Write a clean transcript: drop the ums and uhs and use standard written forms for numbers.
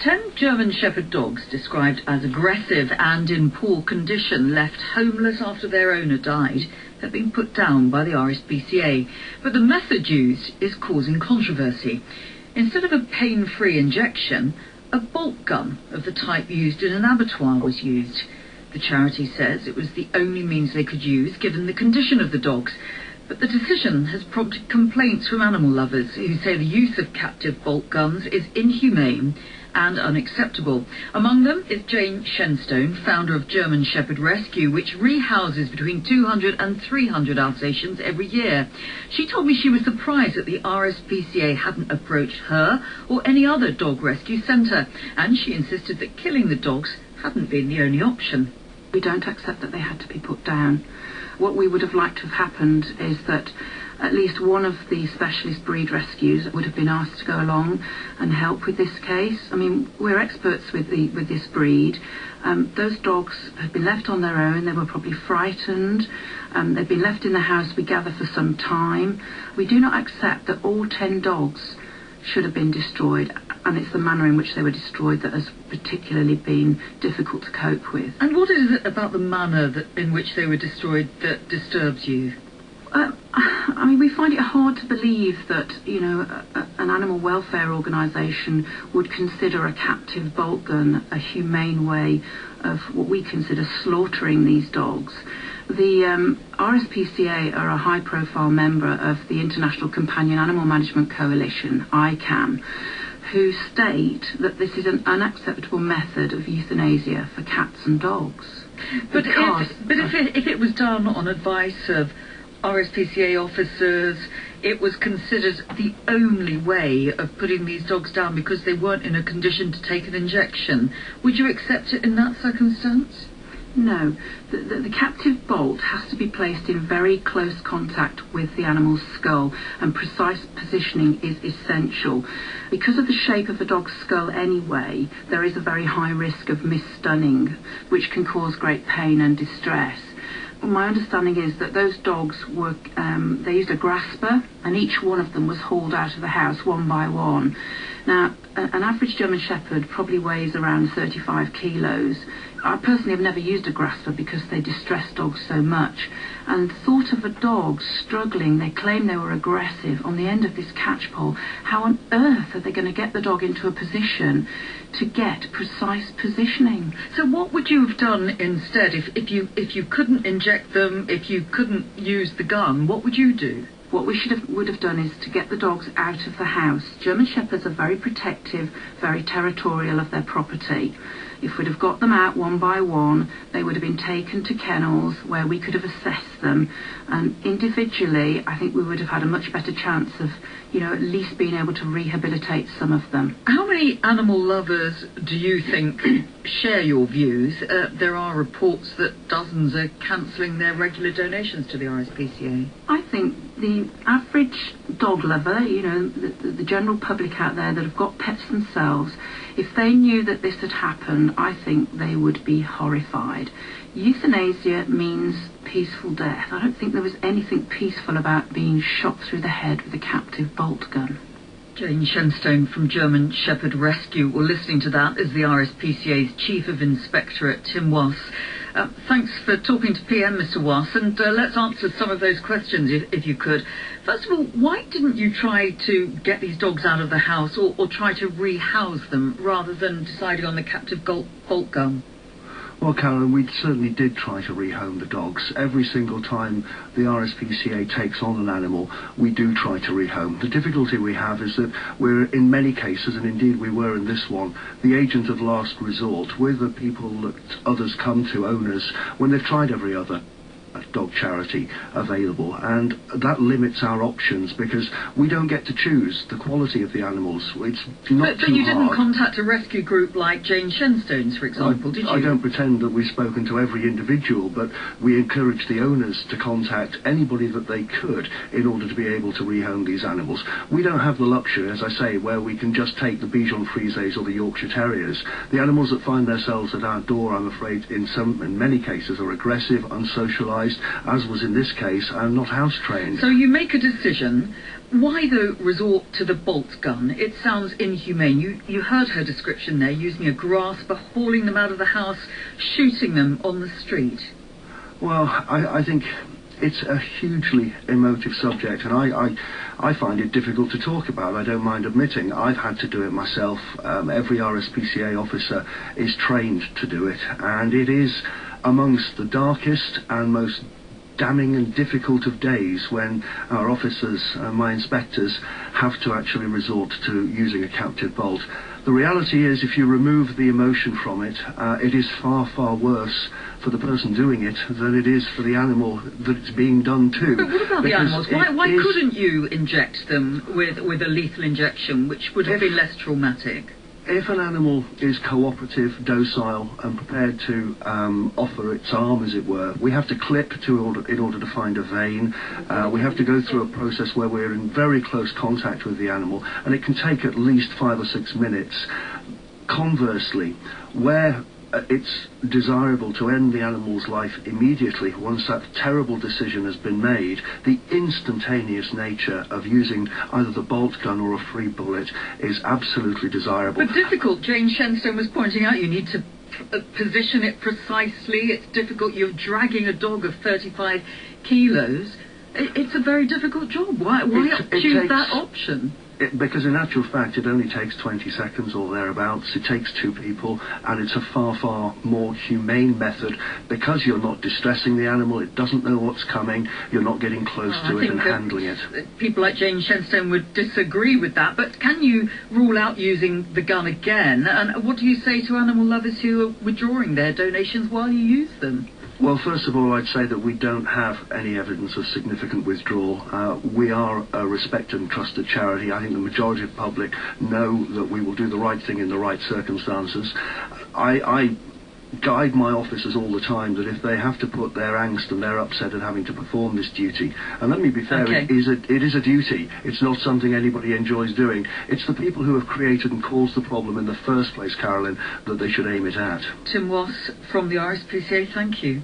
10 German Shepherd dogs, described as aggressive and in poor condition, left homeless after their owner died, have been put down by the RSPCA. But the method used is causing controversy. Instead of a pain-free injection, a bolt gun of the type used in an abattoir was used. The charity says it was the only means they could use given the condition of the dogs. But the decision has prompted complaints from animal lovers who say the use of captive bolt guns is inhumane and unacceptable. Among them is Jane Shenstone, founder of German Shepherd Rescue, which rehouses between 200 and 300 Alsatians every year. She told me she was surprised that the RSPCA hadn't approached her or any other dog rescue centre, and she insisted that killing the dogs hadn't been the only option. We don't accept that they had to be put down. What we would have liked to have happened is that at least one of the specialist breed rescues would have been asked to go along and help with this case. I mean, we're experts with this breed. Those dogs had been left on their own. They were probably frightened. They'd been left in the house, we gather, for some time. We do not accept that all 10 dogs should have been destroyed, and it's the manner in which they were destroyed that has particularly been difficult to cope with. And what is it about the manner in which they were destroyed that disturbs you? I mean, we find it hard to believe that, an animal welfare organisation would consider a captive bolt gun a humane way of what we consider slaughtering these dogs. The RSPCA are a high-profile member of the International Companion Animal Management Coalition, ICAM, who state that this is an unacceptable method of euthanasia for cats and dogs. But if it was done on advice of RSPCA officers, it was considered the only way of putting these dogs down because they weren't in a condition to take an injection, would you accept it in that circumstance? No. The captive bolt has to be placed in very close contact with the animal's skull, and precise positioning is essential. Because of the shape of the dog's skull anyway, there is a very high risk of misstunning, which can cause great pain and distress. My understanding is that those dogs they used a grasper, and each one of them was hauled out of the house one by one. Now, an average German Shepherd probably weighs around 35 kilos. I personally have never used a grasper because they distress dogs so much. And the thought of a dog struggling, they claim they were aggressive, on the end of this catchpole, how on earth are they going to get the dog into a position to get precise positioning? So what would you have done instead if you couldn't inject them, if you couldn't use the gun, what would you do? What we would have done is to get the dogs out of the house. German Shepherds are very protective, very territorial of their property. If we'd have got them out one by one, they would have been taken to kennels where we could have assessed them. And individually, I think we would have had a much better chance of, at least being able to rehabilitate some of them. How many animal lovers do you think share your views? There are reports that dozens are cancelling their regular donations to the RSPCA. I think the average dog lover, the general public out there that have got pets themselves, if they knew that this had happened, I think they would be horrified. Euthanasia means peaceful death. I don't think there was anything peaceful about being shot through the head with a captive bolt gun. Jane Shenstone from German Shepherd Rescue. Well, listening to that is the RSPCA's Chief of Inspectorate, Tim Was. Thanks for talking to PM, Mr. Was, and let's answer some of those questions if you could. First of all, why didn't you try to get these dogs out of the house or try to rehouse them rather than deciding on the captive bolt gun? Well, Carolyn, we certainly did try to rehome the dogs. Every single time the RSPCA takes on an animal, we do try to rehome. The difficulty we have is that we're, in many cases, and indeed we were in this one, the agent of last resort. We're the people that others come to, owners, when they've tried every other dog charity available, and that limits our options because we don't get to choose the quality of the animals. It's not but you didn't contact a rescue group like Jane Shenstone's, for example, did you? I don't pretend that we've spoken to every individual, but we encourage the owners to contact anybody that they could in order to be able to rehome these animals. We don't have the luxury, as I say, where we can just take the Bichon Frises or the Yorkshire Terriers. The animals that find themselves at our door, I'm afraid, in many cases, are aggressive, unsocialised, supervised, as was in this case, and not house trained. So you make a decision. Why, though, resort to the bolt gun? It sounds inhumane. You heard her description there, using a grasper, hauling them out of the house, shooting them on the street. Well, I think it's a hugely emotive subject, and I find it difficult to talk about. I don't mind admitting I've had to do it myself. Every RSPCA officer is trained to do it, and it is amongst the darkest and most damning and difficult of days when our officers, my inspectors, have to actually resort to using a captive bolt. The reality is, if you remove the emotion from it, it is far, far worse for the person doing it than it is for the animal that it's being done to. But what about the animals? Why couldn't you inject them with a lethal injection, which would have been less traumatic? If an animal is cooperative, docile, and prepared to offer its arm, as it were, we have to clip in order to find a vein. We have to go through a process where we're in very close contact with the animal, and it can take at least 5 or 6 minutes. Conversely, where it's desirable to end the animal's life immediately once that terrible decision has been made, the instantaneous nature of using either the bolt gun or a free bullet is absolutely desirable. But difficult. Jane Shenstone was pointing out you need to position it precisely. It's difficult. You're dragging a dog of 35 kilos. It's a very difficult job. Why choose that option? Because in actual fact it only takes 20 seconds or thereabouts. It takes 2 people, and it's a far, far more humane method because you're not distressing the animal, it doesn't know what's coming, you're not getting close to it and handling it. People like Jane Shenstone would disagree with that, but can you rule out using the gun again? And what do you say to animal lovers who are withdrawing their donations while you use them? Well, first of all, I'd say that we don't have any evidence of significant withdrawal. We are a respected and trusted charity. I think the majority of the public know that we will do the right thing in the right circumstances. I guide my officers all the time that if they have to put their angst and their upset at having to perform this duty, and let me be fair, okay, it is a duty. It's not something anybody enjoys doing. It's the people who have created and caused the problem in the first place, Carolyn, that they should aim it at. Tim Wass from the RSPCA, thank you.